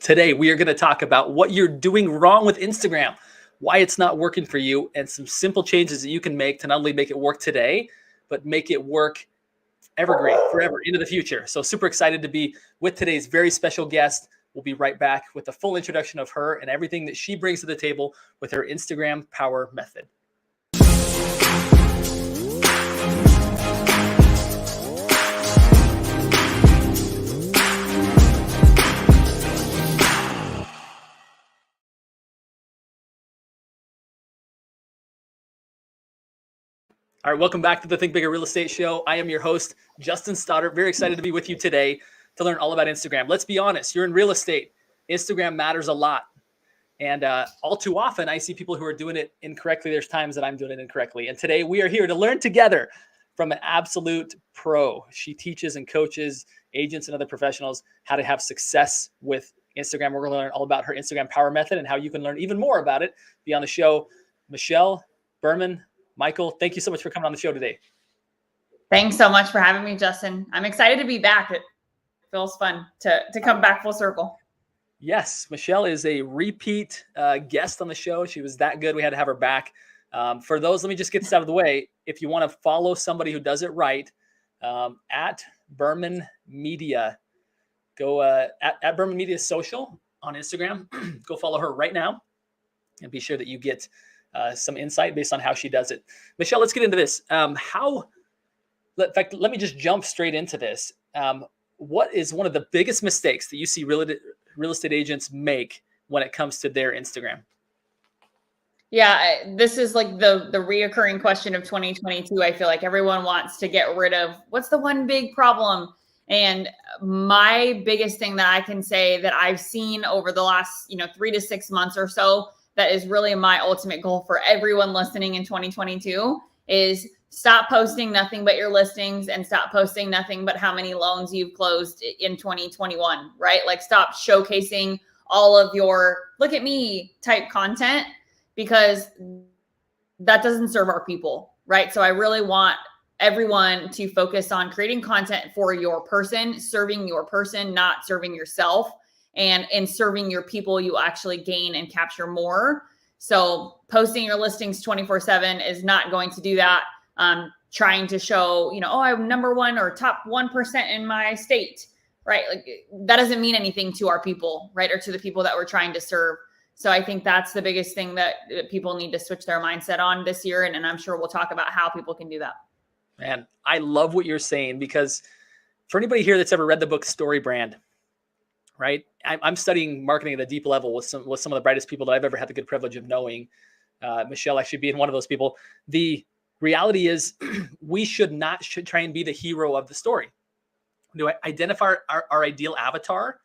Today, we are going to talk about what you're doing wrong with Instagram, why it's not working for you, and some simple changes that you can make to not only make it work today, but make it work evergreen, forever, into the future. So super excited to be with today's very special guest. We'll be right back with the full introduction of her and everything that she brings to the table with her Instagram Power Method. All right, welcome back to the Think Bigger Real Estate Show. I am your host, Justin Stoddard. Very excited to be with you today to learn all about Instagram. Let's be honest, you're in real estate. Instagram matters a lot. And all too often, I see people who are doing it incorrectly. There's times that I'm doing it incorrectly. And today we are here to learn together from an absolute pro. She teaches and coaches agents and other professionals how to have success with Instagram. We're going to learn all about her Instagram Power Method and how you can learn even more about it. Be on the show. Michelle, Berman, Michael, thank you so much for coming on the show today. Thanks so much for having me, Justin. I'm excited to be back. It feels fun to come back full circle. Yes, Michelle is a repeat guest on the show. She was that good. We had to have her back. For those, let me just get this out of the way. If you want to follow somebody who does it right, at Berman Media, go at Berman Media Social on Instagram. Go follow her right now and be sure that you get some insight based on how she does it. Michelle, let's get into this. In fact, let me just jump straight into this. What is one of the biggest mistakes that you see real estate agents make when it comes to their Instagram? Yeah, this is like the reoccurring question of 2022. I feel like everyone wants to get rid of what's the one big problem. And my biggest thing that I can say that I've seen over the last 3 to 6 months or so, that is really my ultimate goal for everyone listening in 2022 is stop posting nothing but your listings and stop posting nothing but how many loans you've closed in 2021, right? Like stop showcasing all of your look at me type content because that doesn't serve our people, right? So I really want everyone to focus on creating content for your person, serving your person, not serving yourself. And in serving your people, you actually gain and capture more. So posting your listings 24/7 is not going to do that. Trying to show, I'm number one or top 1% in my state, right? Like that doesn't mean anything to our people, right? Or to the people that we're trying to serve. So I think that's the biggest thing that people need to switch their mindset on this year. And I'm sure we'll talk about how people can do that. Man, I love what you're saying because for anybody here that's ever read the book Story Brand, right? I'm studying marketing at a deep level with some of the brightest people that I've ever had the good privilege of knowing. Michelle actually being one of those people. The reality is we should try and be the hero of the story. To identify our ideal avatar.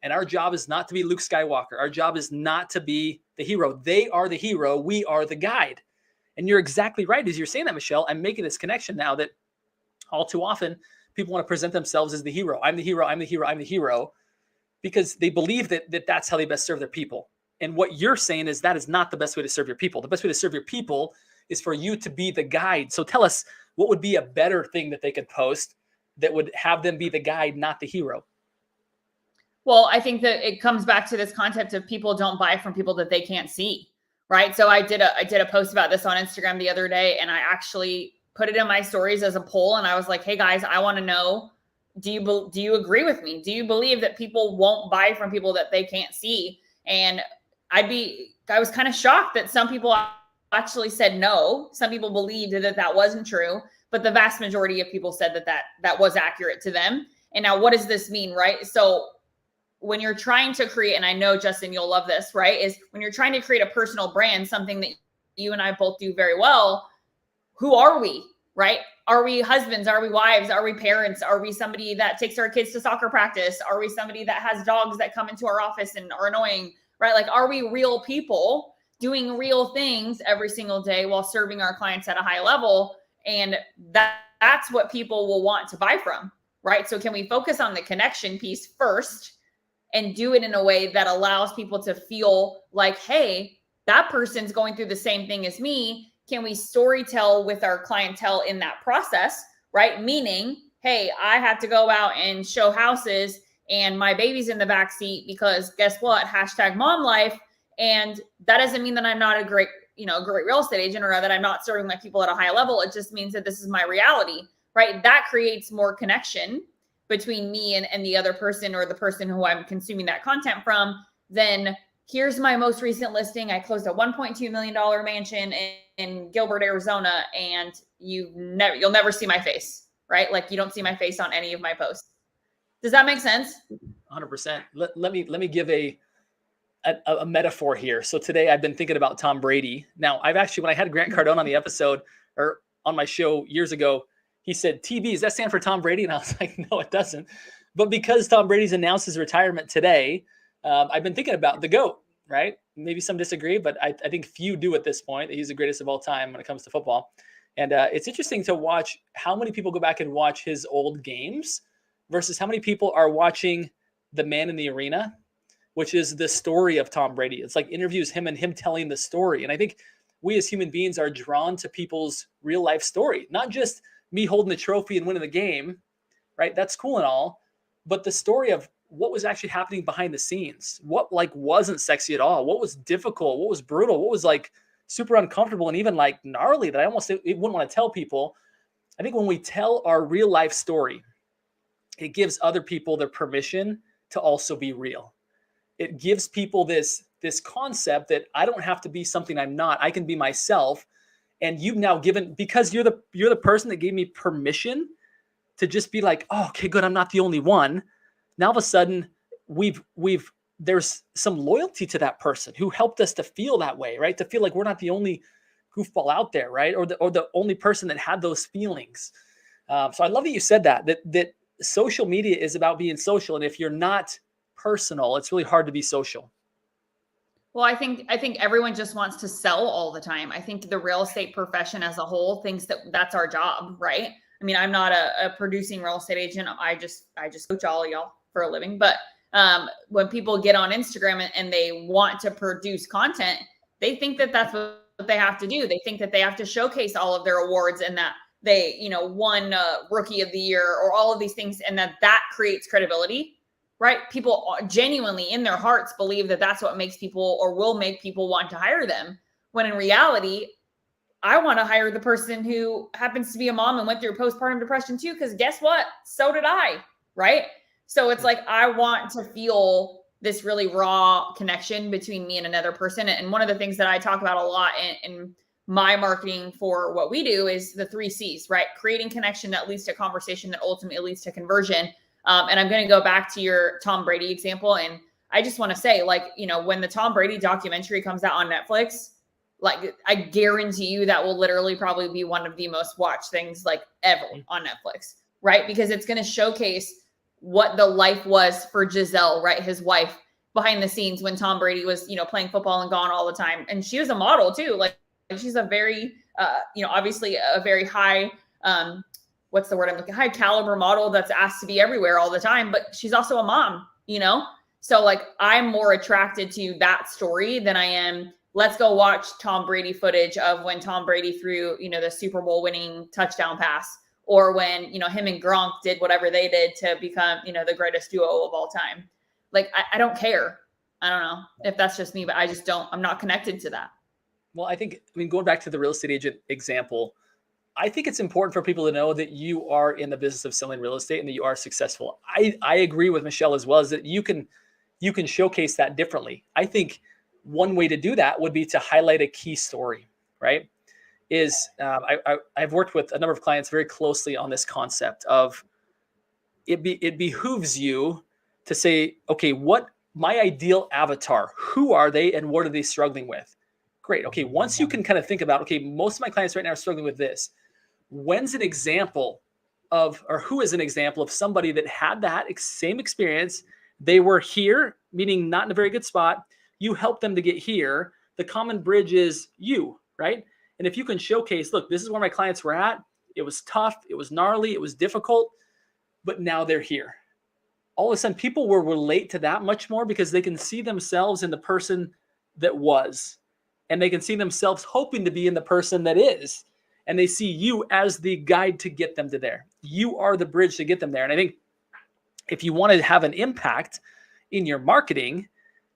And our job is not to be Luke Skywalker. Our job is not to be the hero. They are the hero. We are the guide. And you're exactly right. As you're saying that, Michelle, I'm making this connection now that all too often people want to present themselves as the hero. I'm the hero. I'm the hero. I'm the hero. Because they believe that that's how they best serve their people. And what you're saying is that is not the best way to serve your people. The best way to serve your people is for you to be the guide. So tell us, what would be a better thing that they could post that would have them be the guide, not the hero? Well, I think that it comes back to this concept of people don't buy from people that they can't see, right? So I did a post about this on Instagram the other day, and I actually put it in my stories as a poll. And I was like, hey guys, I want to know, do you agree with me? Do you believe that people won't buy from people that they can't see? And I was kind of shocked that some people actually said no. Some people believed that wasn't true, but the vast majority of people said that was accurate to them. And now what does this mean, right? So when you're trying to create, and I know, Justin, you'll love this, right? Is when you're trying to create a personal brand, something that you and I both do very well, who are we, right? Are we husbands? Are we wives? Are we parents? Are we somebody that takes our kids to soccer practice? Are we somebody that has dogs that come into our office and are annoying, right? Like, are we real people doing real things every single day while serving our clients at a high level? And that's what people will want to buy from, right? So can we focus on the connection piece first and do it in a way that allows people to feel like, hey, that person's going through the same thing as me. Can we storytell with our clientele in that process, right? Meaning, hey, I have to go out and show houses and my baby's in the back seat because guess what? Hashtag mom life. And that doesn't mean that I'm not a great real estate agent or that I'm not serving my people at a high level. It just means that this is my reality, right? That creates more connection between me and the other person or the person who I'm consuming that content from. Then here's my most recent listing. I closed a $1.2 million mansion in Gilbert, Arizona, and you'll never see my face, right? Like you don't see my face on any of my posts. Does that make sense? 100%. Let me give a metaphor here. So today I've been thinking about Tom Brady. Now I've actually, when I had Grant Cardone on the episode or on my show years ago, he said, TB, does that stand for Tom Brady? And I was like, no, it doesn't. But because Tom Brady's announced his retirement today, I've been thinking about the GOAT, right? Maybe some disagree, but I think few do at this point. He's the greatest of all time when it comes to football. And it's interesting to watch how many people go back and watch his old games versus how many people are watching The Man in the Arena, which is the story of Tom Brady. It's like interviews him and him telling the story. And I think we as human beings are drawn to people's real life story, not just me holding the trophy and winning the game, right? That's cool and all, but the story of what was actually happening behind the scenes, what like wasn't sexy at all, what was difficult, what was brutal, what was like super uncomfortable and even like gnarly that I almost wouldn't want to tell people. I think when we tell our real life story, it gives other people their permission to also be real. It gives people this concept that I don't have to be something I'm not. I can be myself. And you've now given, because you're the person that gave me permission to just be like, oh, okay, good. I'm not the only one. Now all of a sudden there's some loyalty to that person who helped us to feel that way, right? To feel like we're not the only goofball out there, right? Or the only person that had those feelings. So I love that you said that social media is about being social. And if you're not personal, it's really hard to be social. Well, I think everyone just wants to sell all the time. I think the real estate profession as a whole thinks that that's our job, right? I mean, I'm not a producing real estate agent. I just coach all y'all for a living. But when people get on Instagram and they want to produce content, they think that that's what they have to do. They think that they have to showcase all of their awards and that they, won Rookie of the Year or all of these things, and that creates credibility. Right? People genuinely in their hearts believe that that's what makes people or will make people want to hire them. When in reality, I want to hire the person who happens to be a mom and went through postpartum depression too, because guess what? So did I. Right? So it's like, I want to feel this really raw connection between me and another person. And one of the things that I talk about a lot in my marketing for what we do is the 3 C's, right? Creating connection that leads to conversation that ultimately leads to conversion. And I'm going to go back to your Tom Brady example. And I just want to say, like, when the Tom Brady documentary comes out on Netflix, like, I guarantee you that will literally probably be one of the most watched things like ever on Netflix, right? Because it's going to showcase what the life was for Giselle, right? His wife behind the scenes when Tom Brady was, playing football and gone all the time. And she was a model too. Like, she's a very, obviously a very high, what's the word I'm looking, high caliber model that's asked to be everywhere all the time, but she's also a mom, So like, I'm more attracted to that story than I am, let's go watch Tom Brady footage of when Tom Brady threw, the Super Bowl winning touchdown pass, or when, him and Gronk did whatever they did to become, the greatest duo of all time. Like, I don't care. I don't know if that's just me, but I'm not connected to that. Well, I mean, going back to the real estate agent example, I think it's important for people to know that you are in the business of selling real estate and that you are successful. I agree with Michelle as well, is that you can showcase that differently. I think one way to do that would be to highlight a key story, right? I've worked with a number of clients very closely on this concept of it behooves you to say, okay, what my ideal avatar, who are they and what are they struggling with? Great. Okay. Once you can kind of think about, okay, most of my clients right now are struggling with this. When's an example of, or who is an example of somebody that had that same experience? They were here, meaning not in a very good spot. You helped them to get here. The common bridge is you, right? And if you can showcase, look, this is where my clients were at. It was tough. It was gnarly. It was difficult, but now they're here. All of a sudden, people will relate to that much more because they can see themselves in the person that was, and they can see themselves hoping to be in the person that is. And they see you as the guide to get them to there. You are the bridge to get them there. And I think if you want to have an impact in your marketing,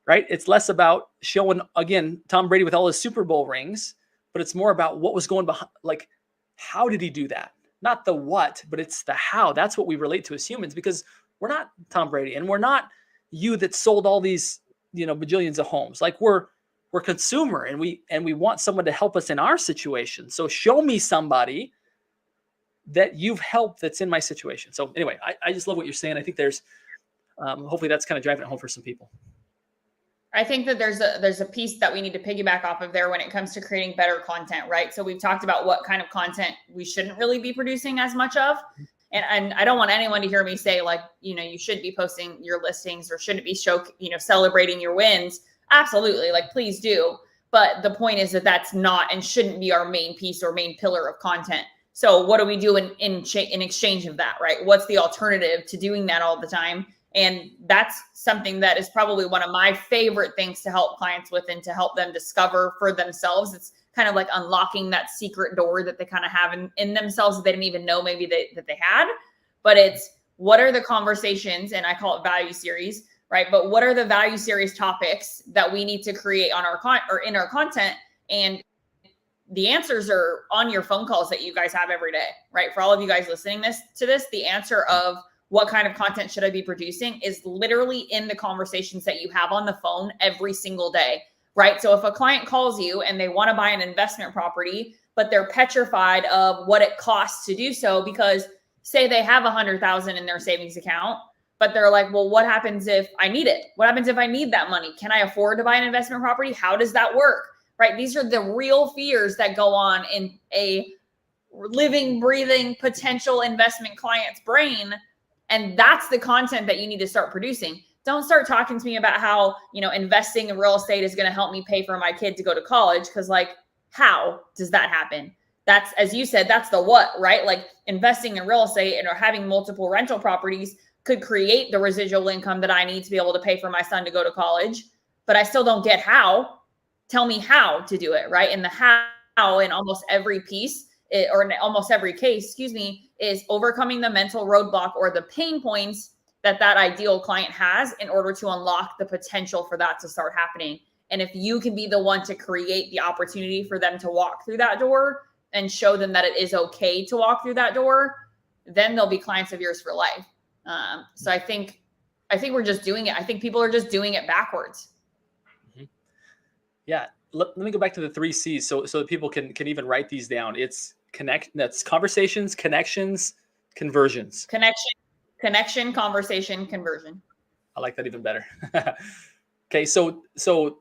right? It's less about showing, again, Tom Brady with all his Super Bowl rings, but it's more about what was going behind, like, how did he do that? Not the what, but it's the how. That's what we relate to as humans, because we're not Tom Brady, and we're not you that sold all these, bajillions of homes. Like, we're consumer, and we want someone to help us in our situation. So show me somebody that you've helped that's in my situation. So anyway, I just love what you're saying. I think there's hopefully that's kind of driving it home for some people. I think that there's a piece that we need to piggyback off of there when it comes to creating better content, right? So we've talked about what kind of content we shouldn't really be producing as much of. And I don't want anyone to hear me say, like, you should be posting your listings or shouldn't be celebrating your wins. Absolutely. Like, please do. But the point is that that's not and shouldn't be our main piece or main pillar of content. So what do we do in exchange of that, right? What's the alternative to doing that all the time? And that's something that is probably one of my favorite things to help clients with and to help them discover for themselves. It's kind of like unlocking that secret door that they kind of have in themselves that they didn't even know maybe that they had. But it's, what are the conversations, and I call it value series, right? But what are the value series topics that we need to create on our in our content? And the answers are on your phone calls that you guys have every day, right? For all of you guys listening to this, the answer of what kind of content should I be producing is literally in the conversations that you have on the phone every single day, right? So if a client calls you and they want to buy an investment property, but they're petrified of what it costs to do so, because say they have $100,000 in their savings account, but they're like, well, what happens if I need it? What happens if I need that money? Can I afford to buy an investment property? How does that work? Right? These are the real fears that go on in a living, breathing potential investment client's brain. And that's the content that you need to start producing. Don't start talking to me about how, investing in real estate is going to help me pay for my kid to go to college. Because, like, how does that happen? That's, as you said, that's the what, right? Like, investing in real estate or having multiple rental properties could create the residual income that I need to be able to pay for my son to go to college. But I still don't get how. Tell me how to do it, right? And the how in almost every piece, or in almost every case, is overcoming the mental roadblock or the pain points that ideal client has in order to unlock the potential for that to start happening. And if you can be the one to create the opportunity for them to walk through that door and show them that it is okay to walk through that door, then they'll be clients of yours for life. So I think we're just doing it. I think people are just doing it backwards. Mm-hmm. Yeah. Let me go back to the 3 C's so that people can even write these down. It's that's conversations, connections, conversions. Connection, conversation, conversion. I like that even better. Okay. So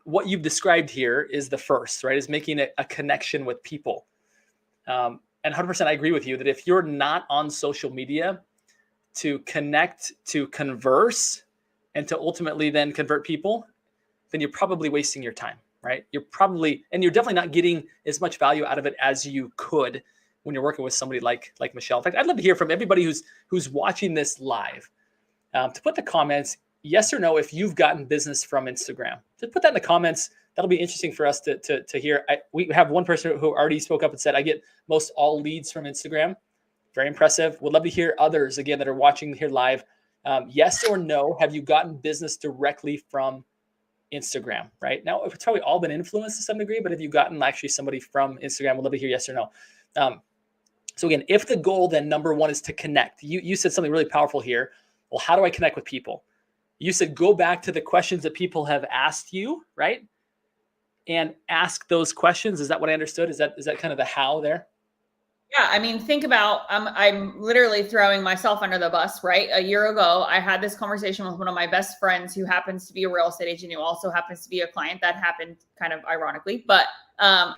what you've described here is the first, right? Is making a connection with people. And 100% I agree with you that if you're not on social media to connect, to converse, and to ultimately then convert people, then you're probably wasting your time, right? You're definitely not getting as much value out of it as you could when you're working with somebody like Michelle. In fact, I'd love to hear from everybody who's watching this live, to put the comments, yes or no, if you've gotten business from Instagram. Just put that in the comments. That'll be interesting for us to hear. We have one person who already spoke up and said, I get most all leads from Instagram. Very impressive. Would love to hear others, again, that are watching here live. Yes or no, have you gotten business directly from Instagram? Right now, it's probably all been influenced to some degree, but have you gotten actually somebody from Instagram? We'd love to hear yes or no. So again, if the goal then number one is to connect, you said something really powerful here. Well, how do I connect with people? You said go back to the questions that people have asked you, right? And ask those questions. Is that what I understood? Is that kind of the how there? Yeah, I mean, think about, I'm literally throwing myself under the bus, right? A year ago, I had this conversation with one of my best friends who happens to be a real estate agent who also happens to be a client. That happened kind of ironically, but I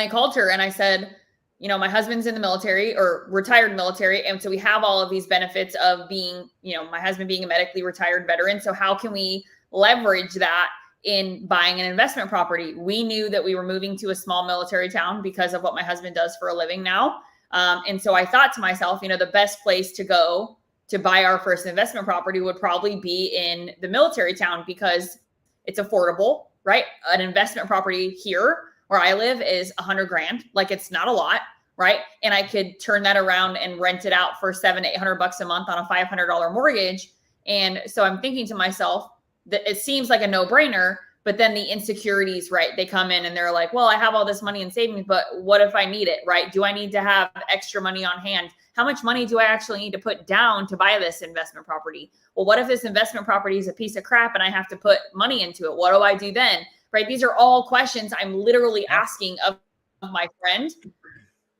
called her and I said, my husband's in the military or retired military. And so we have all of these benefits of being, my husband being a medically retired veteran. So how can we leverage that in buying an investment property? We knew that we were moving to a small military town because of what my husband does for a living now. And so I thought to myself, the best place to go to buy our first investment property would probably be in the military town because it's affordable, right? An investment property here where I live is $100,000. Like, it's not a lot, right? And I could turn that around and rent it out for $700-800 a month on a $500 mortgage. And so I'm thinking to myself that it seems like a no-brainer, but then the insecurities, right? They come in and they're like, well, I have all this money in savings, but what if I need it, right? Do I need to have extra money on hand? How much money do I actually need to put down to buy this investment property? Well, what if this investment property is a piece of crap and I have to put money into it? What do I do then? Right? These are all questions I'm literally asking of my friend.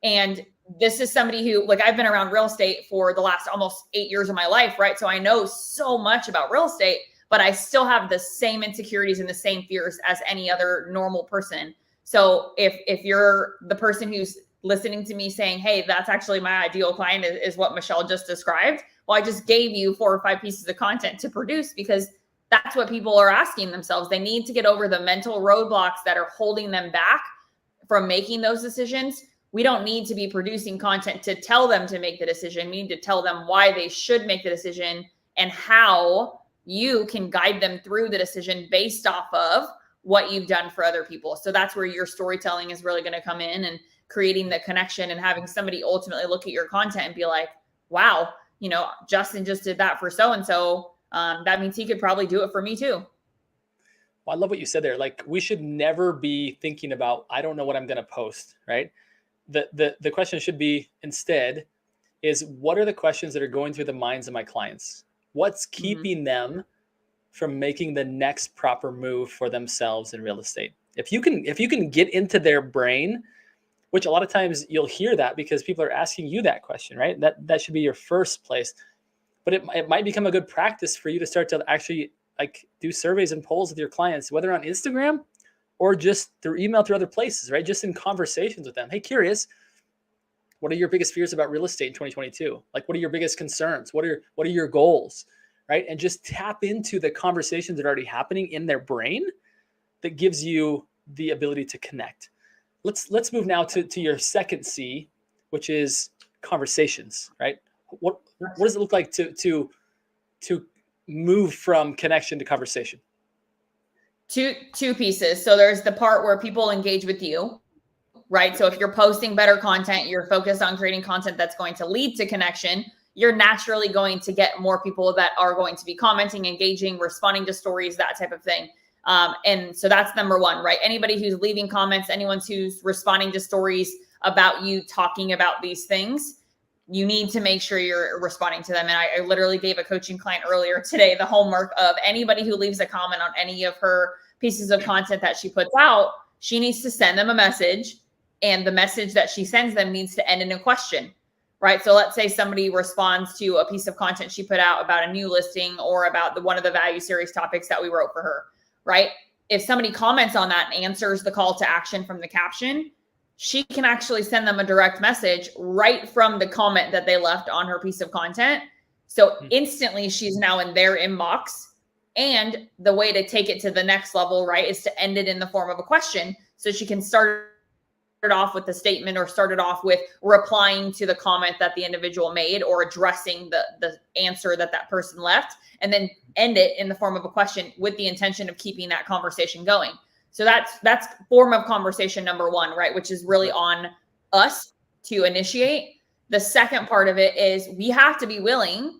And this is somebody who, like, I've been around real estate for the last almost 8 years of my life, right? So I know so much about real estate, but I still have the same insecurities and the same fears as any other normal person. So if you're the person who's listening to me saying, hey, that's actually my ideal client is what Michelle just described, well, I just gave you 4 or 5 pieces of content to produce, because that's what people are asking themselves. They need to get over the mental roadblocks that are holding them back from making those decisions. We don't need to be producing content to tell them to make the decision. We need to tell them why they should make the decision and how you can guide them through the decision based off of what you've done for other people. So that's where your storytelling is really going to come in, and creating the connection and having somebody ultimately look at your content and be like, wow, Justin just did that for so-and-so. That means he could probably do it for me too. Well, I love what you said there. Like, we should never be thinking about, I don't know what I'm going to post, right? The question should be instead is, what are the questions that are going through the minds of my clients? What's keeping them from making the next proper move for themselves in real estate? If you can get into their brain, which a lot of times you'll hear that because people are asking you that question, right? That should be your first place. But it might become a good practice for you to start to actually like do surveys and polls with your clients, whether on Instagram or just through email, through other places, right? Just in conversations with them. Hey, curious, what are your biggest fears about real estate in 2022? Like, what are your biggest concerns? What are your goals, right? And just tap into the conversations that are already happening in their brain that gives you the ability to connect. Let's move now to your second C, which is conversations, right? What does it look like to move from connection to conversation? Two pieces. So there's the part where people engage with you, right? So if you're posting better content, you're focused on creating content that's going to lead to connection, you're naturally going to get more people that are going to be commenting, engaging, responding to stories, that type of thing. And so that's number one, right? Anybody who's leaving comments, anyone who's responding to stories about you talking about these things, you need to make sure you're responding to them. And I literally gave a coaching client earlier today the homework of anybody who leaves a comment on any of her pieces of content that she puts out, she needs to send them a message, and the message that she sends them needs to end in a question, right? So let's say somebody responds to a piece of content she put out about a new listing or about one of the value series topics that we wrote for her, right? If somebody comments on that and answers the call to action from the caption, she can actually send them a direct message right from the comment that they left on her piece of content. So instantly she's now in their inbox. And the way to take it to the next level, right, is to end it in the form of a question. So she can start it off with the statement or start it off with replying to the comment that the individual made or addressing the answer that person left, and then end it in the form of a question with the intention of keeping that conversation going. So that's form of conversation number one, right? Which is really on us to initiate. The second part of it is we have to be willing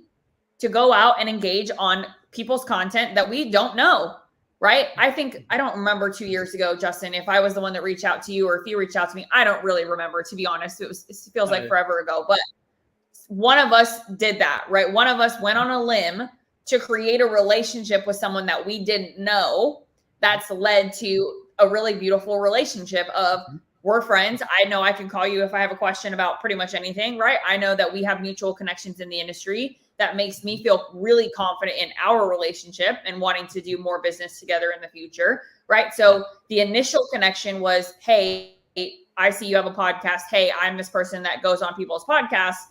to go out and engage on people's content that we don't know, right? I don't remember 2 years ago, Justin, if I was the one that reached out to you or if you reached out to me. I don't really remember, to be honest. It feels like forever ago, but one of us did that, right? One of us went on a limb to create a relationship with someone that we didn't know. That's led to a really beautiful relationship of we're friends. I know I can call you if I have a question about pretty much anything, right? I know that we have mutual connections in the industry. That makes me feel really confident in our relationship and wanting to do more business together in the future, right? So the initial connection was, hey, I see you have a podcast. Hey, I'm this person that goes on people's podcasts.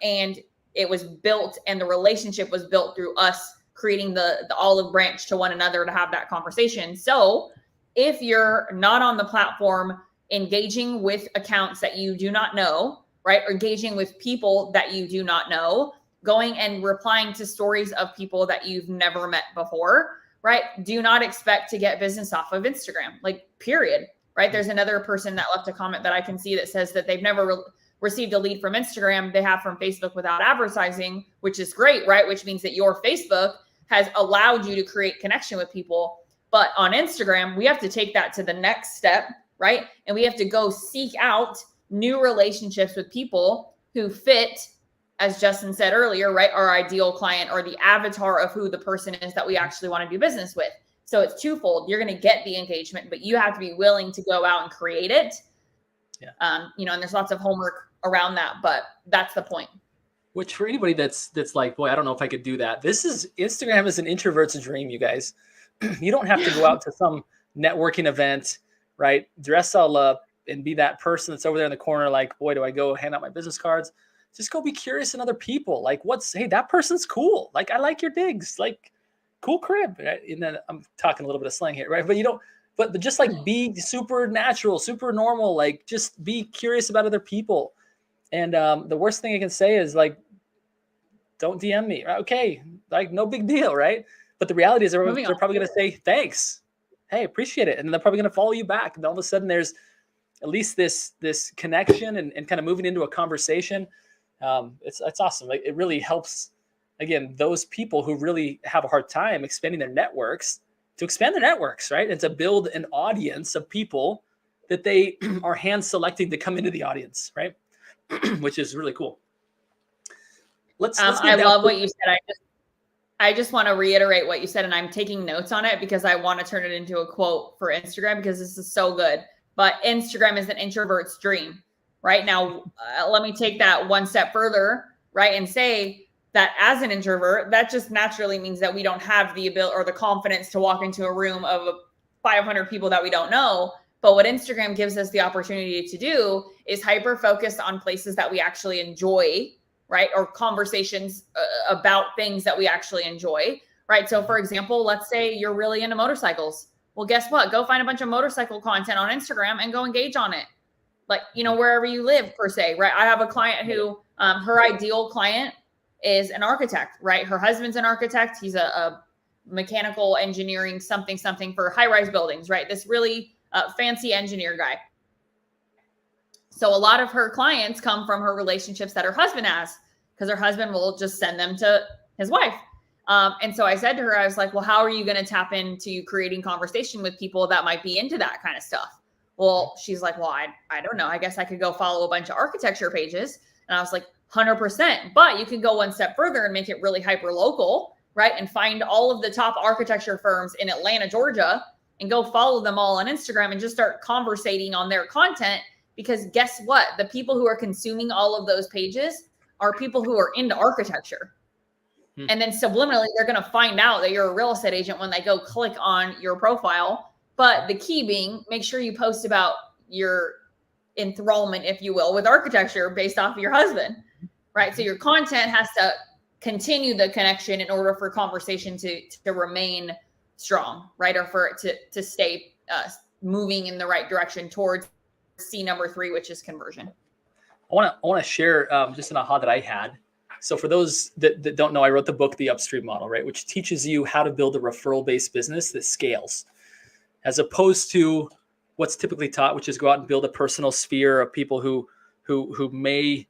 And it was built, and the relationship was built through us creating the olive branch to one another to have that conversation. So if you're not on the platform engaging with accounts that you do not know, right, or engaging with people that you do not know, going and replying to stories of people that you've never met before, right, do not expect to get business off of Instagram, like, period, right? There's another person that left a comment that I can see that says that they've never received a lead from Instagram. They have from Facebook without advertising, which is great, right? Which means that your Facebook has allowed you to create connection with people. But on Instagram, we have to take that to the next step, right? And we have to go seek out new relationships with people who fit, as Justin said earlier, right? Our ideal client or the avatar of who the person is that we actually want to do business with. So it's twofold. You're going to get the engagement, but you have to be willing to go out and create it. Yeah. And there's lots of homework around that, but that's the point. Which for anybody that's like, boy, I don't know if I could do that. Instagram is an introvert's dream, you guys. You don't have to go out to some networking event, right? Dress all up and be that person that's over there in the corner. Like, boy, do I go hand out my business cards? Just go be curious in other people. Like, hey, that person's cool. Like, I like your digs. Like, cool crib. Right? And then I'm talking a little bit of slang here, right? But just like be super natural, super normal. Like, just be curious about other people. And the worst thing I can say is like, don't DM me. Okay, like no big deal, right? But the reality is they're probably going to say, thanks. Hey, appreciate it. And they're probably going to follow you back. And all of a sudden there's at least this connection and kind of moving into a conversation. It's awesome. Like it really helps, again, those people who really have a hard time expanding their networks to expand their networks, right? And to build an audience of people that they are hand selecting to come into the audience, right? Which is really cool. I love what you said. I just want to reiterate what you said, and I'm taking notes on it because I want to turn it into a quote for Instagram because this is so good. But Instagram is an introvert's dream. Right now, let me take that one step further, right, and say that as an introvert, that just naturally means that we don't have the ability or the confidence to walk into a room of 500 people that we don't know. But what Instagram gives us the opportunity to do is hyper focus on places that we actually enjoy, right? Or conversations about things that we actually enjoy, right? So for example, let's say you're really into motorcycles. Well, guess what? Go find a bunch of motorcycle content on Instagram and go engage on it. Like, wherever you live per se, right? I have a client who, her ideal client is an architect, right? Her husband's an architect. He's a mechanical engineering something for high-rise buildings, right? This really fancy engineer guy. So a lot of her clients come from her relationships that her husband has, because her husband will just send them to his wife. And so I said to her, I was like, well, how are you going to tap into creating conversation with people that might be into that kind of stuff? Well, she's like, well, I don't know. I guess I could go follow a bunch of architecture pages. And I was like, 100%. But you can go one step further and make it really hyper local, right? And find all of the top architecture firms in Atlanta, Georgia, and go follow them all on Instagram and just start conversating on their content. Because guess what? The people who are consuming all of those pages are people who are into architecture. And then subliminally, they're going to find out that you're a real estate agent when they go click on your profile. But the key being, make sure you post about your enthrallment, if you will, with architecture based off of your husband, right? So your content has to continue the connection in order for conversation to remain strong, right? Or for it to stay moving in the right direction towards C number 3, which is conversion. I want to share just an aha that I had. So for those that don't know, I wrote the book, The Upstream Model, right? Which teaches you how to build a referral-based business that scales, as opposed to what's typically taught, which is go out and build a personal sphere of people who may,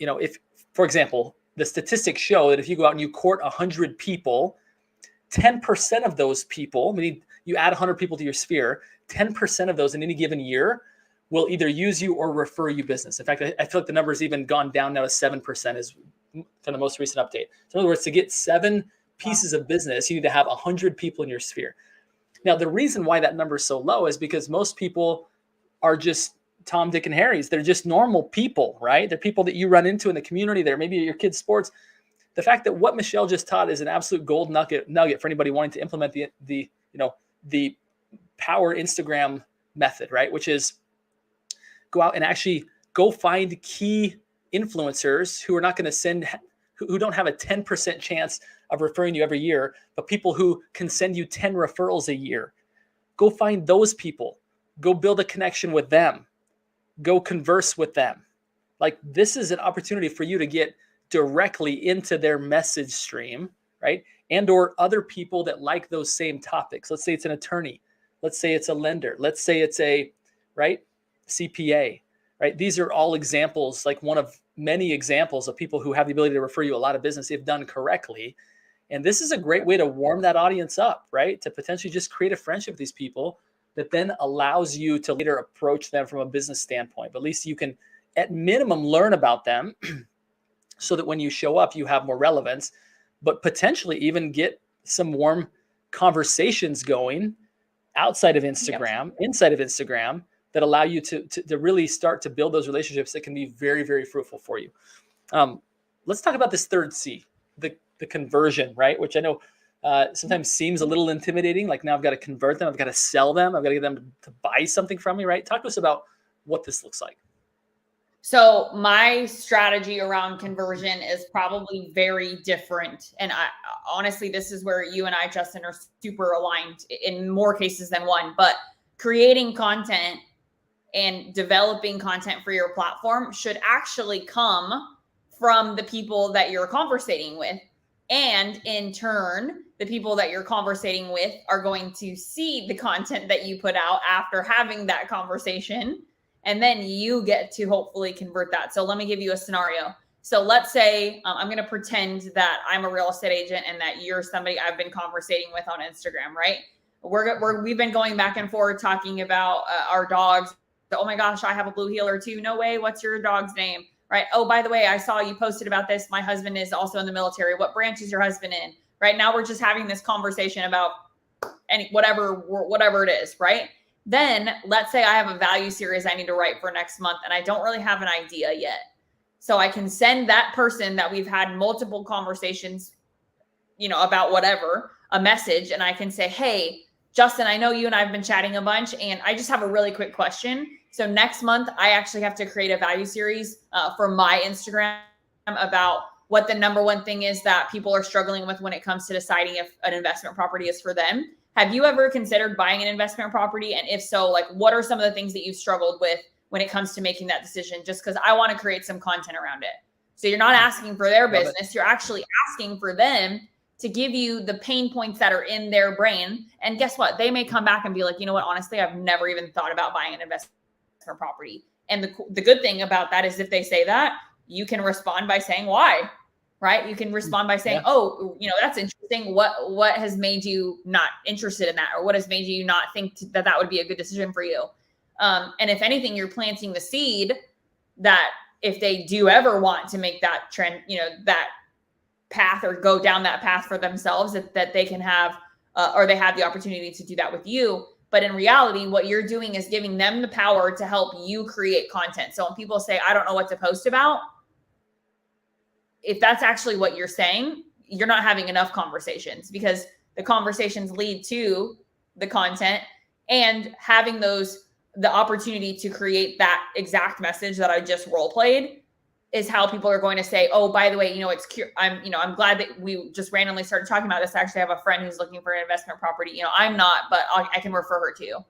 if, for example, the statistics show that if you go out and you court 100 people, 10% of those people, meaning you add 100 people to your sphere, 10% of those in any given year will either use you or refer you business. In fact, I feel like the number's even gone down now to 7% is kind of the most recent update. So in other words, to get 7 pieces of business, you need to have 100 people in your sphere. Now, the reason why that number is so low is because most people are just Tom, Dick, and Harry's. They're just normal people, right? They're people that you run into in the community. They're maybe at your kids' sports. The fact that what Michelle just taught is an absolute gold nugget for anybody wanting to implement the power Instagram method, right? Which is go out and actually go find key influencers who are not going to who don't have a 10% chance of referring you every year, but people who can send you 10 referrals a year. Go find those people. Go build a connection with them. Go converse with them. Like, this is an opportunity for you to get directly into their message stream, right? And or other people that like those same topics. Let's say it's an attorney. Let's say it's a lender. Let's say it's a, right, CPA, right? These are all examples, like one of many examples of people who have the ability to refer you a lot of business if done correctly. And this is a great way to warm that audience up, right? To potentially just create a friendship with these people that then allows you to later approach them from a business standpoint. But at least you can, at minimum, learn about them so that when you show up, you have more relevance, but potentially even get some warm conversations going outside of Instagram, inside of Instagram, that allow you to really start to build those relationships that can be very, very fruitful for you. Let's talk about this third C, the conversion, right? Which I know sometimes seems a little intimidating. Like, now I've got to convert them. I've got to sell them. I've got to get them to buy something from me, right? Talk to us about what this looks like. So my strategy around conversion is probably very different. And I honestly, this is where you and I, Justin, are super aligned in more cases than one. But creating content and developing content for your platform should actually come from the people that you're conversating with. And in turn, the people that you're conversating with are going to see the content that you put out after having that conversation. And then you get to hopefully convert that. So let me give you a scenario. So let's say I'm going to pretend that I'm a real estate agent and that you're somebody I've been conversating with on Instagram, right? We've been going back and forth talking about our dogs. Oh my gosh, I have a blue heeler too. No way. What's your dog's name? Right. Oh, by the way, I saw you posted about this. My husband is also in the military. What branch is your husband in? Right now, we're just having this conversation about whatever it is. Right. Then let's say I have a value series I need to write for next month and I don't really have an idea yet. So I can send that person that we've had multiple conversations, about whatever, a message. And I can say, hey, Justin, I know you and I've been chatting a bunch and I just have a really quick question. So next month, I actually have to create a value series for my Instagram about what the number one thing is that people are struggling with when it comes to deciding if an investment property is for them. Have you ever considered buying an investment property? And if so, like, what are some of the things that you've struggled with when it comes to making that decision? Just because I want to create some content around it. So you're not asking for their business. You're actually asking for them to give you the pain points that are in their brain. And guess what? They may come back and be like, you know what? Honestly, I've never even thought about buying an investment property. And the good thing about that is if they say that, you can respond by saying why, right? You can respond by saying, oh, that's interesting. What has made you not interested in that? Or what has made you not think that would be a good decision for you? And if anything, you're planting the seed that if they do ever want to make that trend, that path or go down that path for themselves, that they can have, or they have the opportunity to do that with you. But in reality, what you're doing is giving them the power to help you create content. So when people say, I don't know what to post about, if that's actually what you're saying, you're not having enough conversations, because the conversations lead to the content, and having the opportunity to create that exact message that I just role played is how people are going to say, oh, by the way, I'm glad that we just randomly started talking about this. I actually have a friend who's looking for an investment property. I'm not, but I can refer her to you.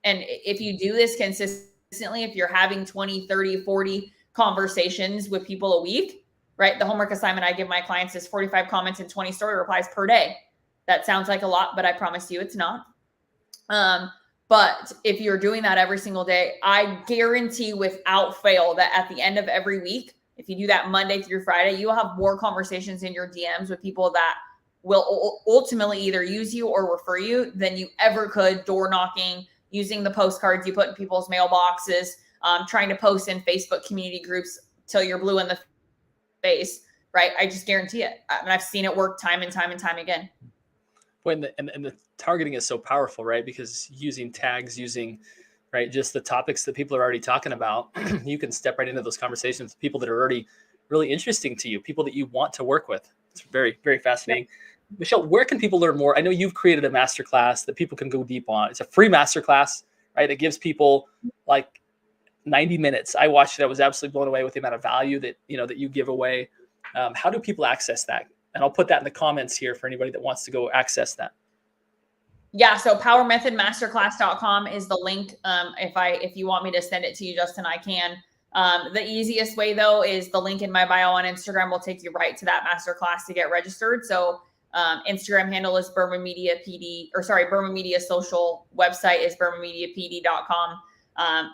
And if you do this consistently, if you're having 20, 30, 40 conversations with people a week, right? The homework assignment I give my clients is 45 comments and 20 story replies per day. That sounds like a lot, but I promise you it's not. But if you're doing that every single day, I guarantee without fail that at the end of every week, if you do that Monday through Friday, you'll have more conversations in your DMs with people that will ultimately either use you or refer you than you ever could door knocking, using the postcards you put in people's mailboxes, trying to post in Facebook community groups till you're blue in the face, right? I just guarantee it. And I've seen it work time and time and time again. And the targeting is so powerful, right? Because using tags, right, just the topics that people are already talking about, you can step right into those conversations with people that are already really interesting to you, people that you want to work with. It's very, very fascinating. Yep. Michelle, where can people learn more? I know you've created a masterclass that people can go deep on. It's a free masterclass, right? That gives people like 90 minutes. I watched it. I was absolutely blown away with the amount of value that you give away. How do people access that? And I'll put that in the comments here for anybody that wants to go access that. Yeah. So powermethodmasterclass.com is the link. If you want me to send it to you, Justin, I can. The easiest way though is the link in my bio on Instagram will take you right to that masterclass to get registered. So Instagram handle is Berman Media PD, or sorry, Berman Media social website is bermanmediapd.com.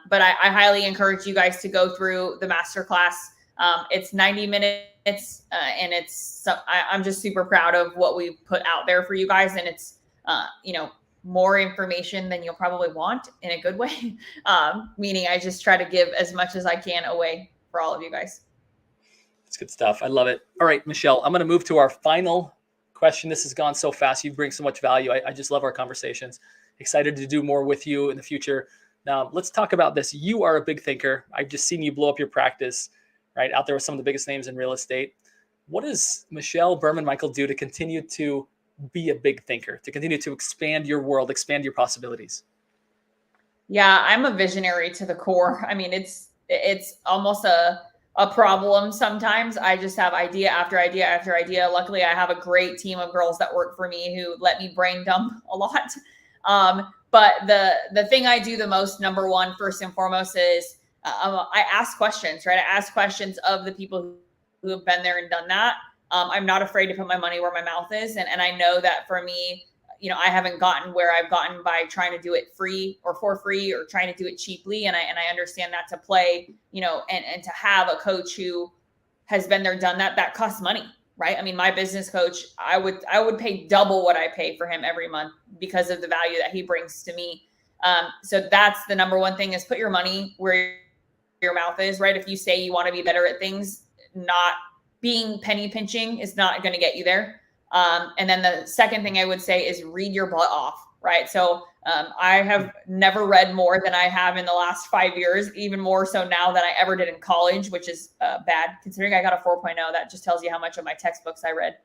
But I highly encourage you guys to go through the masterclass. It's 90 minutes, and I'm just super proud of what we put out there for you guys. And it's, more information than you'll probably want in a good way. Meaning I just try to give as much as I can away for all of you guys. That's good stuff. I love it. All right, Michelle, I'm going to move to our final question. This has gone so fast. You bring so much value. I just love our conversations. Excited to do more with you in the future. Now, let's talk about this. You are a big thinker. I've just seen you blow up your practice, right, out there with some of the biggest names in real estate. What does Michelle Berman Michael do to continue to be a big thinker, to continue to expand your world, expand your possibilities? Yeah, I'm a visionary to the core. I mean, it's almost a problem sometimes. I just have idea after idea after idea. Luckily, I have a great team of girls that work for me who let me brain dump a lot. But the thing I do the most, number one, first and foremost, is I ask questions, right? I ask questions of the people who have been there and done that. I'm not afraid to put my money where my mouth is. And I know that for me, I haven't gotten where I've gotten by trying to do it free or for free or trying to do it cheaply. And I understand that to play, and to have a coach who has been there, done that costs money, right? I mean, my business coach, I would pay double what I pay for him every month because of the value that he brings to me. So that's the number one thing, is put your money where your mouth is, right? If you say you want to be better at things, not being penny pinching is not going to get you there. And then the second thing I would say is read your butt off, right? So I have never read more than I have in the last 5 years, even more so now than I ever did in college, which is bad considering I got a 4.0. That just tells you how much of my textbooks I read.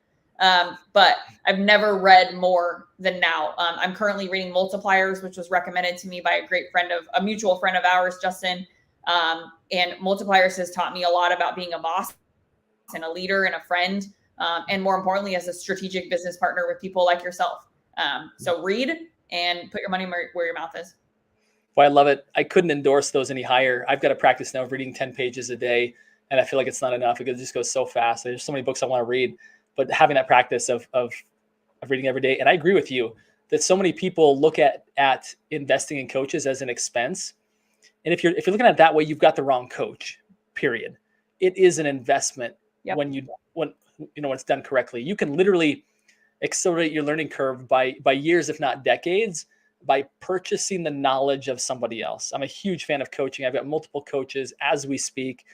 But I've never read more than now. I'm currently reading Multipliers, which was recommended to me by a mutual friend of ours, Justin. And Multipliers has taught me a lot about being a boss and a leader and a friend. And more importantly, as a strategic business partner with people like yourself. So read and put your money where your mouth is. Well, I love it. I couldn't endorse those any higher. I've got a practice now of reading 10 pages a day, and I feel like it's not enough because it just goes so fast. There's so many books I want to read, but having that practice of reading every day. And I agree with you that so many people look at investing in coaches as an expense. And if you're looking at it that way, you've got the wrong coach, period. It is an investment. Yep. when it's done correctly. You can literally accelerate your learning curve by years, if not decades, by purchasing the knowledge of somebody else. I'm a huge fan of coaching. I've got multiple coaches as we speak,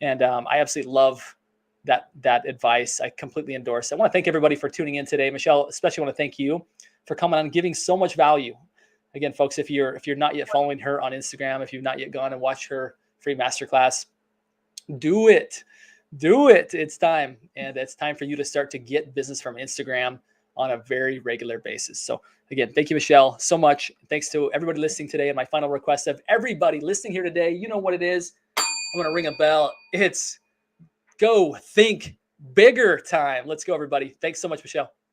and I absolutely love that advice. I completely endorse it. I want to thank everybody for tuning in today. Michelle, especially want to thank you for coming on and giving so much value. Again, folks, if you're not yet following her on Instagram, if you've not yet gone and watched her free masterclass, do it. It's time. And it's time for you to start to get business from Instagram on a very regular basis. So again, thank you, Michelle, so much. Thanks to everybody listening today. And my final request of everybody listening here today, you know what it is. I'm going to ring a bell. It's go think bigger time. Let's go, everybody. Thanks so much, Michelle.